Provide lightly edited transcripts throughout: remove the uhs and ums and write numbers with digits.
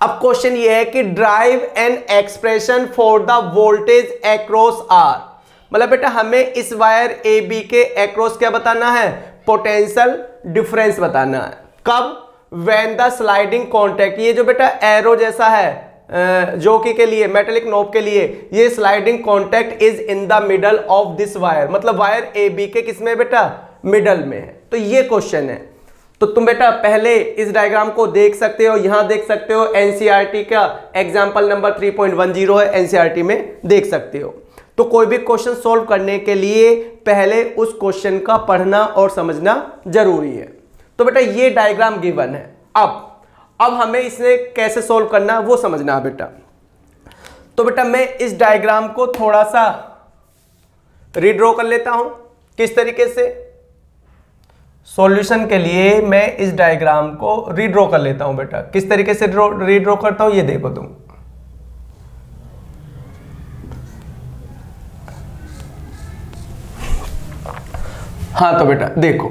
अब क्वेश्चन ये है कि derive an expression for the voltage across R, मतलब बेटा हमें इस वायर ए बी के अक्रॉस क्या बताना है, पोटेंशियल डिफरेंस बताना है। कब, व्हेन द स्लाइडिंग कॉन्टैक्ट, ये जो बेटा एरो जैसा है जोकी के लिए, मेटेलिक नोब के लिए, ये sliding contact is in the middle of this wire, मतलब वायर ए बी के किसमें बेटा, मिडल में है। तो ये क्वेश्चन है। तो तुम बेटा पहले इस डायग्राम को देख सकते हो, यहां देख सकते हो, एनसीईआरटी का एग्जाम्पल नंबर 3.10 है, एनसीईआरटी में देख सकते हो। तो कोई भी क्वेश्चन सॉल्व करने के लिए पहले उस क्वेश्चन का पढ़ना और समझना जरूरी है। तो बेटा ये डायग्राम गिवन है। अब हमें इसे कैसे सॉल्व करना है वो समझना है बेटा। तो बेटा मैं इस डायग्राम को थोड़ा सा रीड्रॉ कर लेता हूं। किस तरीके से, सॉल्यूशन के लिए मैं इस डायग्राम को रीड्रॉ कर लेता हूं बेटा। किस तरीके से रीड्रॉ करता हूं ये देखो तुम। हाँ तो बेटा देखो,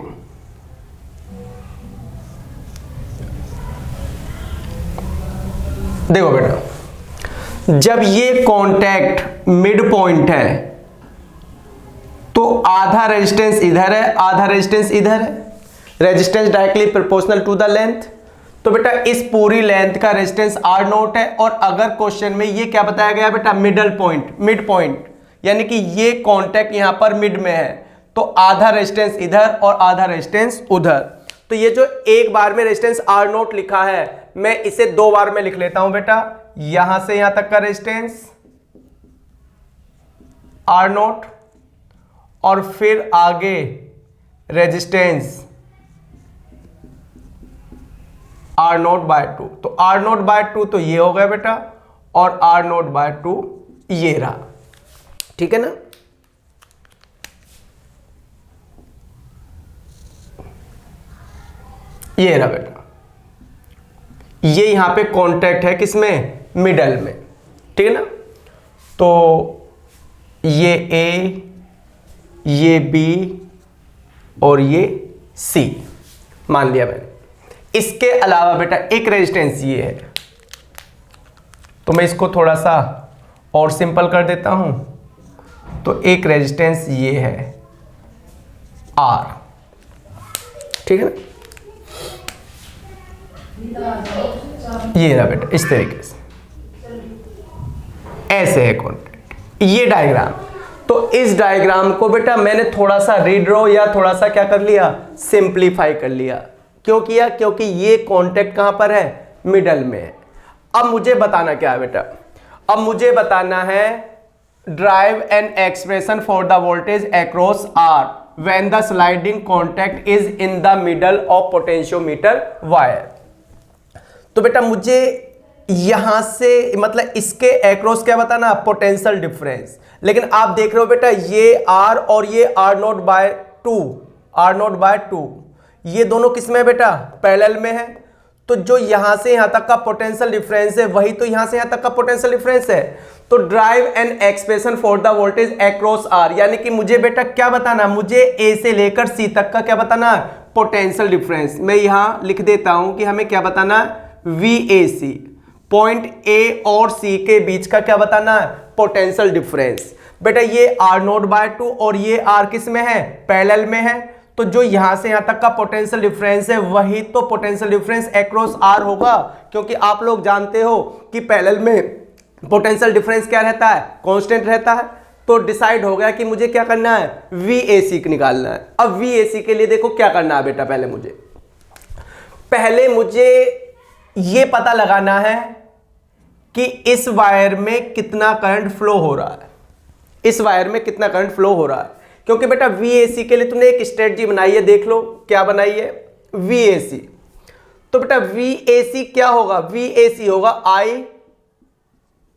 देखो बेटा, जब ये कांटेक्ट मिड पॉइंट है तो आधा रेजिस्टेंस इधर है, आधा रेजिस्टेंस इधर है, resistance directly proportional to the length. तो बेटा इस पूरी लेंथ का रेजिस्टेंस आर नोट है, और अगर क्वेश्चन में ये क्या बताया गया बेटा, मिडल पॉइंट, मिड पॉइंट, यानी कि ये कांटेक्ट यहां पर मिड में है, तो आधा रेजिस्टेंस इधर और आधा रेजिस्टेंस उधर। तो ये जो एक बार में रेजिस्टेंस आर नोट लिखा है, मैं इसे दो बार में लिख लेता हूं बेटा। यहां से यहां तक का रेजिस्टेंस आर नोट, और फिर आगे रेजिस्टेंस आर नोट बाय 2। तो आर नोट बाय 2 तो ये हो गया बेटा, और आर नोट बाय 2 ये रहा। ठीक है ना। ये रहा बेटा, ये यहां पे कांटेक्ट है किसमें, मिडल में। ठीक है ना। तो ये ए, ये बी और ये सी मान लिया मैंने। इसके अलावा बेटा एक रेजिस्टेंस ये है, तो मैं इसको थोड़ा सा और सिंपल कर देता हूं। तो एक रेजिस्टेंस ये है आर। ठीक है ना। ये रहा बेटा इस तरीके से, ऐसे है कॉन्टेक्ट। ये डायग्राम, तो इस डायग्राम को बेटा मैंने थोड़ा सा रीड्रॉ या थोड़ा सा क्या कर लिया, सिंप्लीफाई कर लिया। क्यों किया, क्योंकि ये कांटेक्ट कहां पर है, मिडल में है। अब मुझे बताना क्या है बेटा, अब मुझे बताना है derive an expression for the voltage across R when the sliding contact is in the middle of potentiometer wire. तो बेटा मुझे यहां से मतलब इसके अक्रॉस क्या बताना, पोटेंशियल डिफरेंस। लेकिन आप देख रहे हो बेटा ये आर और ये R naught by 2, R naught by 2, ये दोनों किसमें है बेटा, पैरेलल में है। तो जो यहां से यहां तक का पोटेंशियल डिफरेंस है वही तो यहां से यहां तक का पोटेंशियल डिफरेंस है। तो derive an expression for the voltage across R, यानी कि मुझे बेटा क्या बताना, मुझे ए से लेकर सी तक का क्या बताना है, पोटेंशियल डिफरेंस। मैं यहां लिख देता हूं कि हमें क्या बताना है, VAC, पॉइंट ए और सी के बीच का क्या बताना है, पोटेंशियल डिफरेंस। बेटा ये आर नोट बाय 2 और ये आर किस में है, पैरेलल में है। तो जो यहां से यहां तक का पोटेंशियल डिफरेंस है वही तो पोटेंशियल डिफरेंस अक्रॉस आर होगा, क्योंकि आप लोग जानते हो कि पैरेलल में पोटेंशियल डिफरेंस क्या रहता है, कांस्टेंट रहता है। तो डिसाइड हो गया कि मुझे क्या करना है, VAC निकालना है। अब VAC के लिए देखो क्या करना है बेटा, पहले मुझे ये पता लगाना है कि इस वायर में कितना करंट फ्लो हो रहा है, इस वायर में कितना करंट फ्लो हो रहा है। क्योंकि बेटा VAC के लिए तुमने एक स्ट्रेटजी बनाई है, देख लो क्या बनाई है, VAC। तो बेटा VAC क्या होगा, VAC होगा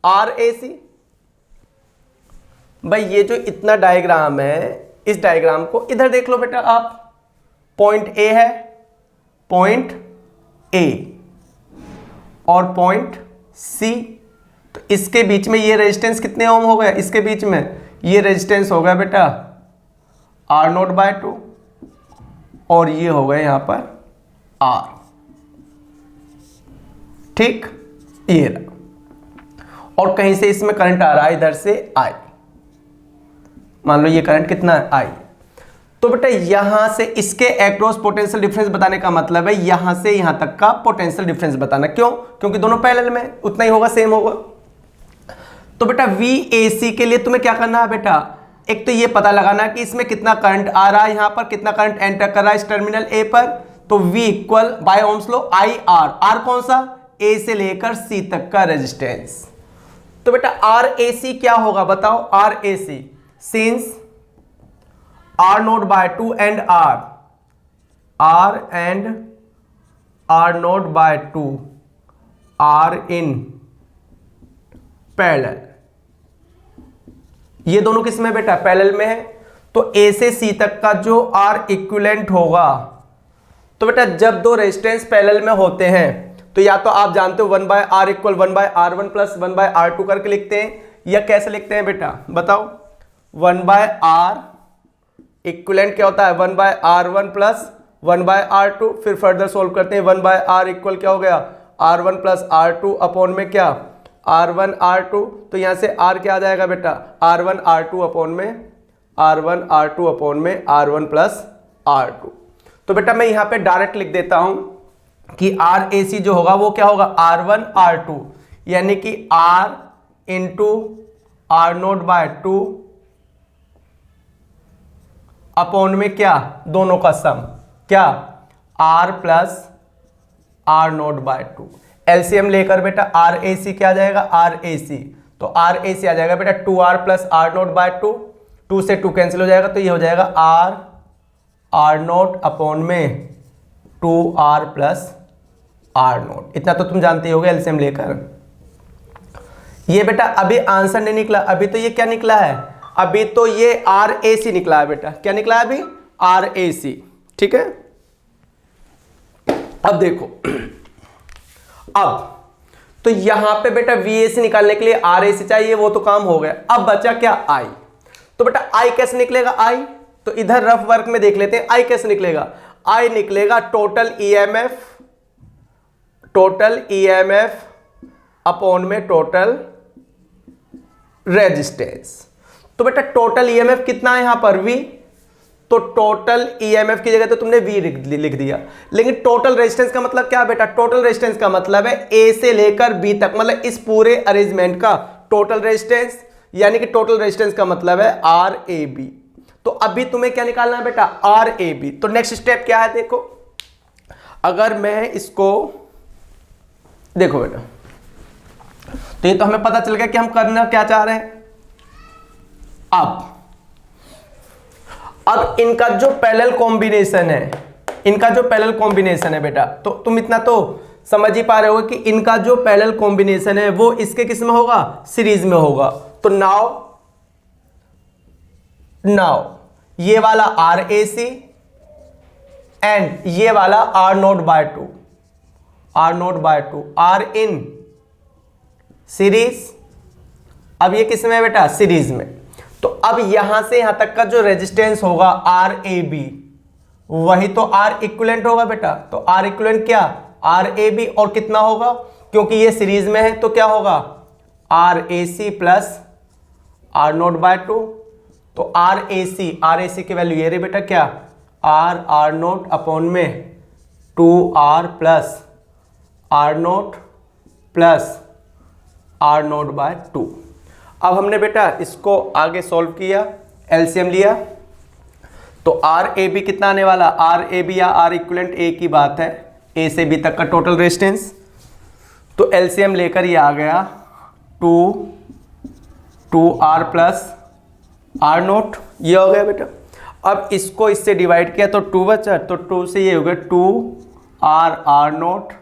IRAC। भाई ये जो इतना डायग्राम है, इस डायग्राम को इधर देख लो बेटा आप, पॉइंट ए है, पॉइंट ए और पॉइंट सी। तो इसके बीच में ये रेजिस्टेंस कितने ओम हो गया, इसके बीच में ये रेजिस्टेंस हो गया बेटा आर नोट बाय 2 और ये हो गया यहां पर आर। ठीक, ये रहा, और कहीं से इसमें करंट आ रहा है इधर से आई, मान लो ये करंट कितना है आई। तो बेटा यहां से इसके एक्रॉस पोटेंशियल डिफरेंस बताने का मतलब है यहां से यहां तक का पोटेंशियल डिफरेंस बताना। क्यों? क्योंकि दोनों पैरेलल में उतना ही होगा, सेम होगा। तो बेटा VAC के लिए तुम्हें क्या करना है बेटा, एक तो ये पता लगाना कि इसमें कितना करंट आ रहा है, यहां पर कितना करंट एंटर कर रहा है इस टर्मिनल ए पर। तो V equal by Ohm's law IR, R कौन सा, A से लेकर C तक का रेजिस्टेंस। तो बेटा RAC क्या होगा बताओ, RAC since R0 by 2 and R and R0 by 2 are in parallel. ये दोनों किस में बेटा, पैरेलल में है। तो A से C तक का जो R इक्विवेलेंट होगा, तो बेटा जब दो रेजिस्टेंस पैरेलल में होते हैं तो या तो आप जानते हो 1 by R equal 1 by R1 plus 1 by R2 करके लिखते हैं, या कैसे लिखते हैं बेटा बताओ, 1 by R इक्विवेलेंट क्या होता है 1 by R1 plus 1 by R2। फिर फर्दर सोल्व करते हैं, 1 by R इक्वल क्या हो गया R1 प्लस R2 अपॉन में क्या R1 R2। तो यहां से R क्या आ जाएगा बेटा R1 R2 अपॉन में R1 R2 अपॉन में R1 प्लस R2। तो बेटा मैं यहां पे डायरेक्ट लिख देता हूं कि RAC जो होगा वो क्या होगा R1 R2, यानी कि R into R0 bye 2 upon में क्या दोनों का सम, क्या R plus R0 bye 2। LCM लेकर बेटा RAC क्या आ जाएगा RAC, तो RAC आ जाएगा बेटा 2R प्लस R0 बाय 2, 2 से 2 कैंसिल हो जाएगा, तो ये हो जाएगा R0 अपॉन में 2R प्लस R0। इतना तो तुम जानते होगे एलसीएम लेकर। ये बेटा अभी आंसर नहीं निकला, अभी तो ये क्या निकला है, अभी तो ये RAC निकला है बेटा। क्या निकला है अभी RAC, ठीक है। अब देखो, अब तो यहां पे बेटा VAC निकालने के लिए RAC चाहिए, वो तो काम हो गया। अब बचा क्या I। तो बेटा I कैसे निकलेगा I, तो इधर रफ वर्क में देख लेते हैं I कैसे निकलेगा। I निकलेगा टोटल EMF अपॉन में टोटल रेजिस्टेंस। तो बेटा टोटल EMF कितना है यहां पर V, तो टोटल EMF की जगह तो तुमने V लिख दिया, लेकिन टोटल रेजिस्टेंस का मतलब क्या बेटा, टोटल रेजिस्टेंस का मतलब है A से लेकर B तक, मतलब इस पूरे अरेंजमेंट का टोटल रेजिस्टेंस, यानी कि टोटल रेजिस्टेंस का मतलब है RAB। तो अभी तुम्हें क्या निकालना है बेटा RAB। तो नेक्स्ट स्टेप क्या है, देखो अगर मैं इसको देखो बेटा, तो ये तो हमें पता चल गया कि हम करना क्या चाह रहे हैं। अब इनका जो पैरेलल कॉम्बिनेशन है, इनका जो पैरेलल कॉम्बिनेशन है बेटा, तो तुम इतना तो समझ ही पा रहे हो कि इनका जो पैरेलल कॉम्बिनेशन है वो इसके किस में होगा, सीरीज में होगा। तो नाउ ये वाला RAC एंड ये वाला R0 bye 2 are in series. अब ये किस में है बेटा, सीरीज में। तो अब यहां से यहां तक का जो रेजिस्टेंस होगा RAB, वही तो R इक्विवेलेंट होगा बेटा। तो R इक्विवेलेंट क्या RAB, और कितना होगा, क्योंकि ये सीरीज में है तो क्या होगा RAC प्लस R0 बाय 2। तो RAC की वैल्यू ये रही बेटा क्या R0 अपॉन में 2R plus R0 plus R0 bye 2। अब हमने बेटा इसको आगे सॉल्व किया, एलसीएम लिया, तो RAB कितना आने वाला, RAB या R इक्विवेलेंट एक ही बात है, A से B तक का टोटल रेजिस्टेंस। तो एलसीएम लेकर ये आ गया 2R प्लस R0, ये हो गया बेटा। अब इसको इससे डिवाइड किया तो 2 बचा, तो 2 से ये हो गया 2R0,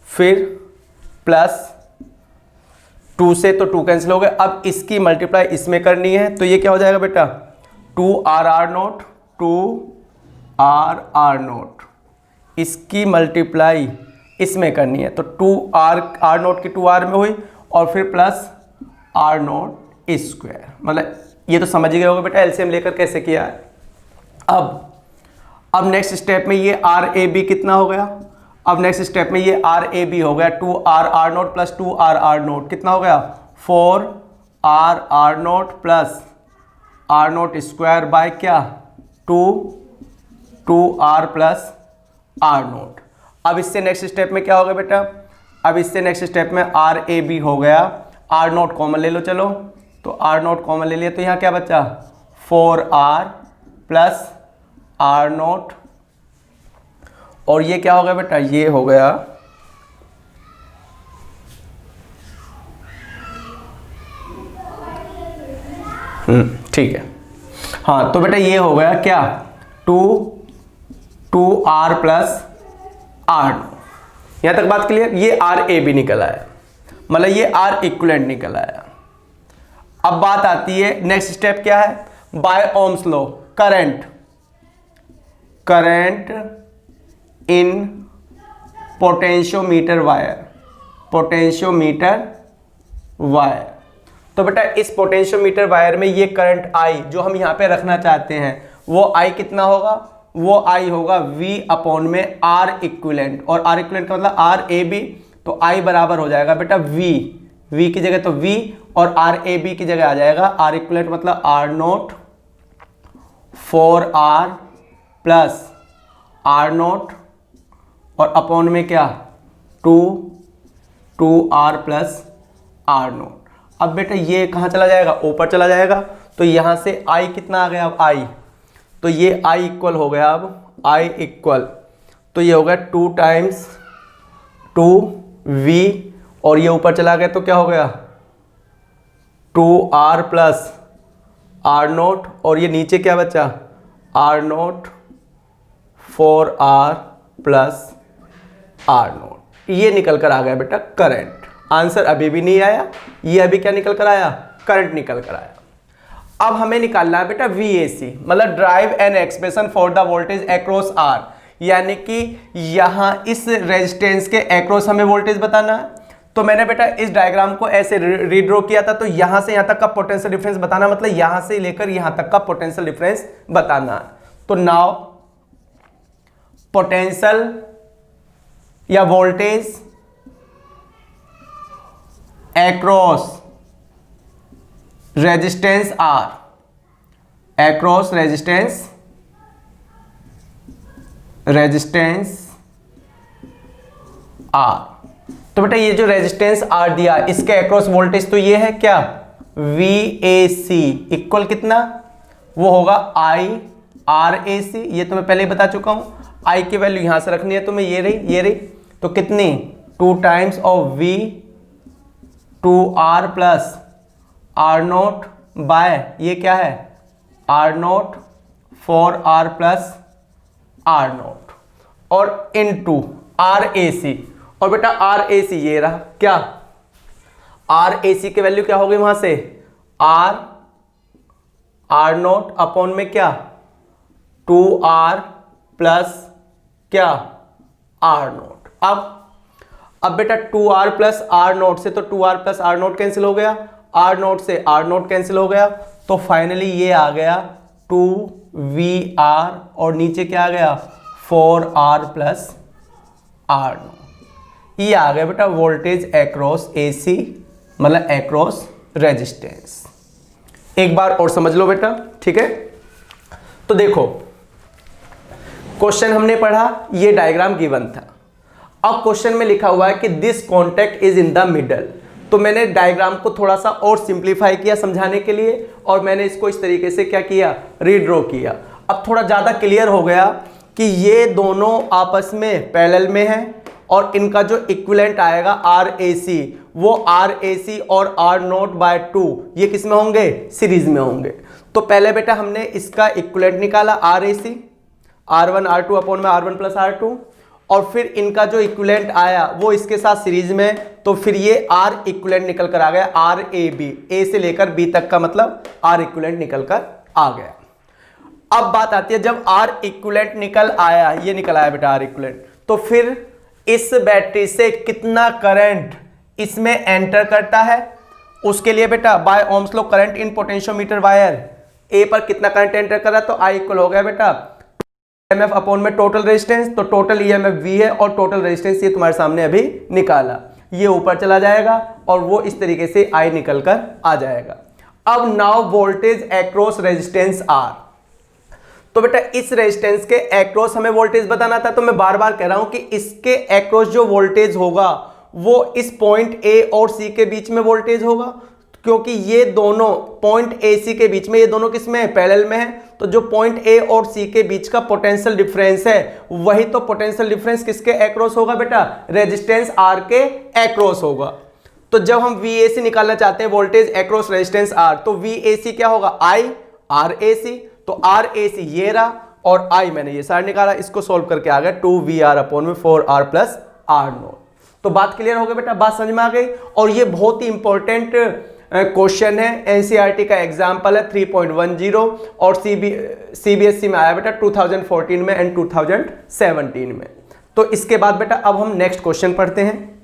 फिर प्लस 2 से तो 2 कैंसिल हो गया। अब इसकी मल्टीप्लाई इसमें करनी है, तो ये क्या हो जाएगा बेटा 2R0, 2R0, इसकी मल्टीप्लाई इसमें करनी है, तो 2R0 की 2R में हुई, और फिर प्लस R0 स्क्वायर। मतलब ये तो समझ ही गए होगे बेटा एलसीएम लेकर कैसे किया है। अब नेक्स्ट स्टेप में ये RAB कितना हो गया, अब नेक्स्ट स्टेप में ये आर ए बी हो गया 2r r0 plus 2r r0 कितना हो गया 4r r0 plus r0 square by क्या 2r प्लस r0। अब इससे नेक्स्ट स्टेप में क्या होगा बेटा, अब इससे नेक्स्ट स्टेप में आर ए बी हो गया, r0 कॉमन ले लो, चलो तो r0 कॉमन ले लिया तो यहाँ क्या बचा 4r प्लस r0 और ये क्या हो गया बेटा, ये हो गया ठीक है। हाँ तो बेटा ये हो गया क्या 2r प्लस r0। यहां तक बात क्लियर। ये आर ए बी निकल आया, मतलब ये आर इक्विवेलेंट निकल आया। अब बात आती है नेक्स्ट स्टेप क्या है, by Ohm's law current in potentiometer wire. तो बेटा इस पोटेंशियोमीटर वायर में ये करंट आई जो हम यहां पे रखना चाहते हैं वो आई कितना होगा, वो आई होगा V अपॉन में R इक्विवेलेंट, और R इक्विवेलेंट का मतलब आर ए बी, तो I बराबर हो जाएगा बेटा V की जगह तो V और R ए बी की जगह आ जाएगा R इक्विवेलेंट मतलब R0 4R प्लस R0 और अपॉन में क्या 2R प्लस R0। अब बेटा ये कहाँ चला जाएगा, ऊपर चला जाएगा, तो यहाँ से I कितना आ गया, अब I तो ये I इक्वल हो गया, अब I इक्वल तो ये हो गया 2 टाइम्स 2V और ये ऊपर चला गया तो क्या हो गया 2R प्लस R0 और ये नीचे क्या बचा R0 4R प्लस R0। ये निकल कर आ गया बेटा करंट। आंसर अभी भी नहीं आया, ये अभी क्या निकल कर आया, करंट निकल कर आया। अब हमें निकालना है बेटा VAC, मतलब drive an expression for the voltage across R, यानी कि यहां इस रेजिस्टेंस के अक्रॉस हमें वोल्टेज बताना है। तो मैंने बेटा इस डायग्राम को ऐसे रीड्रॉ किया था, तो यहां से यहां तक का पोटेंशियल डिफरेंस बताना, मतलब यहां से लेकर यहां तक का पोटेंशियल डिफरेंस बताना है। तो नाउ पोटेंशियल या voltage across resistance R, across resistance R। तो बेटा ये जो रेजिस्टेंस R दिया इसके अक्रॉस वोल्टेज तो ये है क्या VAC इक्वल कितना, वो होगा IRAC। ये तो मैं पहले ही बता चुका हूं, I की वैल्यू यहां से रखनी है तो मैं ये रही तो कितनी 2 times of V 2R plus R0 by ये क्या है R0 4R प्लस R0 और इनटू RAC। और बेटा RAC ये रहा क्या, RAC की वैल्यू क्या होगी वहां से R0 अपॉन में क्या 2R प्लस क्या R0। अब बेटा 2R प्लस R0 से तो 2R प्लस R0 कैंसिल हो गया, R0 से R0 कैंसिल हो गया, तो फाइनली ये आ गया 2VR और नीचे क्या आ गया 4R प्लस R0। ये आ गया बेटा वोल्टेज अक्रॉस AC, मतलब अक्रॉस रेजिस्टेंस। एक बार और समझ लो बेटा, ठीक है। तो देखो क्वेश्चन हमने पढ़ा, ये डायग्राम गिवन था। अब क्वेश्चन में लिखा हुआ है कि this contact is in the middle. तो मैंने डायग्राम को थोड़ा सा और सिंप्लीफाई किया समझाने के लिए, और मैंने इसको इस तरीके से क्या किया रीड्रॉ किया। अब थोड़ा ज़्यादा क्लियर हो गया कि ये दोनों आपस में पैरेलल में हैं और इनका जो इक्विवेलेंट आएगा RAC वो RAC और R0/2 ये किस में होंगे, सीरीज में होंगे। तो पहले बेटा हमने इसका इक्विवेलेंट निकाला RAC R1 R2 अपॉन में R1 प्लस R2, और फिर इनका जो इक्विवेलेंट आया वो इसके साथ सीरीज में, तो फिर ये R इक्विवेलेंट निकल कर आ गया RAB, A से लेकर B तक का मतलब R इक्विवेलेंट निकल कर आ गया। अब बात आती है जब R इक्विवेलेंट निकल आया, ये निकल आया बेटा R इक्विवेलेंट, तो फिर इस बैटरी से कितना करंट इसमें एंटर करता है, उसके लिए बेटा by Ohm's law current in potentiometer wire A पर कितना करंट एंटर कर रहा है, तो I इक्वल हो गया बेटा ईएमएफ अपॉन में टोटल रेजिस्टेंस, तो टोटल ईएमएफ V है और टोटल रेजिस्टेंस ये तुम्हारे सामने अभी निकाला, ये ऊपर चला जाएगा और वो इस तरीके से I निकल कर आ जाएगा। अब now voltage across resistance R, तो बेटा इस रेजिस्टेंस के अक्रॉस हमें वोल्टेज बताना था, तो मैं बार बार कह रहा हूं कि इसके अक्रॉस जो वोल्टेज होगा वो इस पॉइंट A और C के बीच में वोल्टेज होगा, क्योंकि ये दोनों पॉइंट ए सी के बीच में, ये दोनों किसमें है, पैरेलल में है। तो जो पॉइंट ए और सी के बीच का पोटेंशियल डिफरेंस है, वही तो पोटेंशियल डिफरेंस किसके अक्रॉस होगा बेटा, रेजिस्टेंस आर के अक्रॉस होगा। तो जब हम VAC निकालना चाहते हैं, वोल्टेज अक्रॉस रेजिस्टेंस आर, तो VAC क्या होगा, I RAC, तो RAC ये रहा और I मैंने ये सारा निकाला, इसको सोल्व करके आ गया 2VR अपॉन में 4R प्लस R नॉट। तो बात क्लियर हो गई बेटा, बात समझ में आ गई। और ये बहुत ही इंपॉर्टेंट क्वेश्चन है, एनसीईआरटी का एग्जाम्पल है 3.10 और सीबीएसई में आया बेटा 2014 में एंड 2017 में। तो इसके बाद बेटा अब हम नेक्स्ट क्वेश्चन पढ़ते हैं।